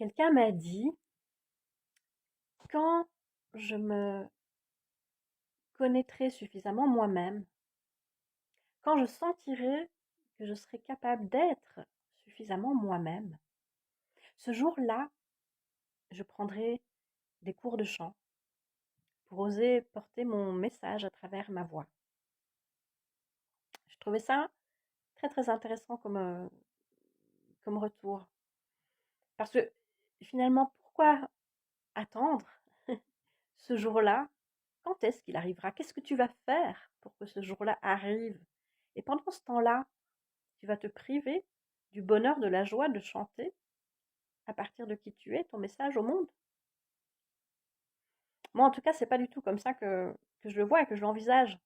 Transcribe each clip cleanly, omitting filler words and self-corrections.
Quelqu'un m'a dit, quand je me connaîtrai suffisamment moi-même, quand je sentirai que je serai capable d'être suffisamment moi-même, ce jour-là, je prendrai des cours de chant pour oser porter mon message à travers ma voix. Je trouvais ça très très intéressant comme retour. Parce que finalement, pourquoi attendre ce jour-là? Quand est-ce qu'il arrivera? Qu'est-ce que tu vas faire pour que ce jour-là arrive? Et pendant ce temps-là, tu vas te priver du bonheur, de la joie de chanter à partir de qui tu es, ton message au monde. Moi, en tout cas, c'est pas du tout comme ça que je le vois et que je l'envisage.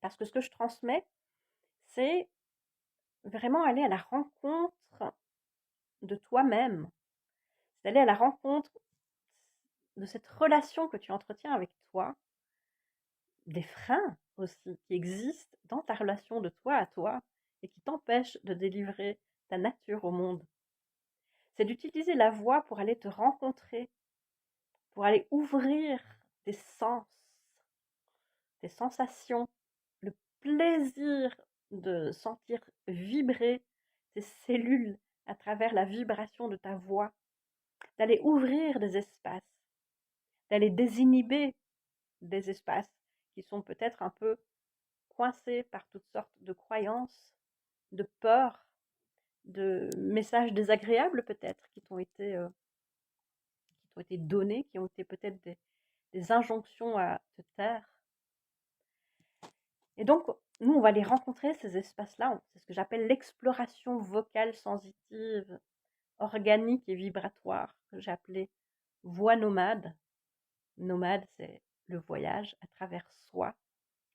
Parce que ce que je transmets, c'est vraiment aller à la rencontre de toi-même. C'est aller à la rencontre de cette relation que tu entretiens avec toi, des freins aussi qui existent dans ta relation de toi à toi et qui t'empêchent de délivrer ta nature au monde. C'est d'utiliser la voix pour aller te rencontrer, pour aller ouvrir tes sens, tes sensations, le plaisir de sentir vibrer tes cellules à travers la vibration de ta voix, d'aller ouvrir des espaces, d'aller désinhiber des espaces qui sont peut-être un peu coincés par toutes sortes de croyances, de peurs, de messages désagréables peut-être qui t'ont été donnés, qui ont été peut-être des injonctions à te taire. Et donc, nous, on va les rencontrer, ces espaces-là. C'est ce que j'appelle l'exploration vocale sensitive, organique et vibratoire, que j'ai appelé voix nomade. Nomade, c'est le voyage à travers soi,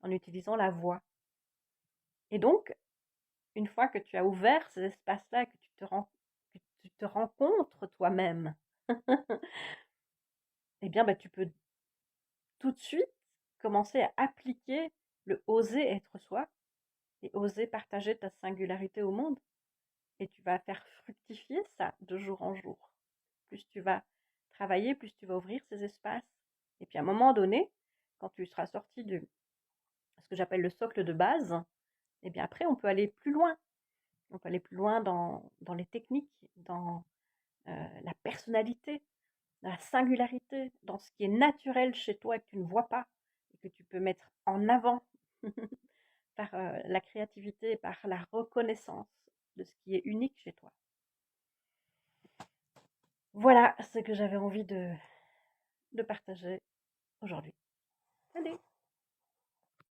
en utilisant la voix. Et donc, une fois que tu as ouvert ces espaces-là, que tu te rencontres toi-même, eh bien, tu peux tout de suite commencer à appliquer le oser être soi et oser partager ta singularité au monde. Et tu vas faire fructifier ça de jour en jour. Plus tu vas travailler, plus tu vas ouvrir ces espaces. Et puis à un moment donné, quand tu seras sorti de ce que j'appelle le socle de base, et bien après on peut aller plus loin. On peut aller plus loin dans les techniques, dans la personnalité, dans la singularité, dans ce qui est naturel chez toi et que tu ne vois pas, et que tu peux mettre en avant par la créativité, par la reconnaissance de ce qui est unique chez toi. Voilà ce que j'avais envie de partager aujourd'hui. Allez!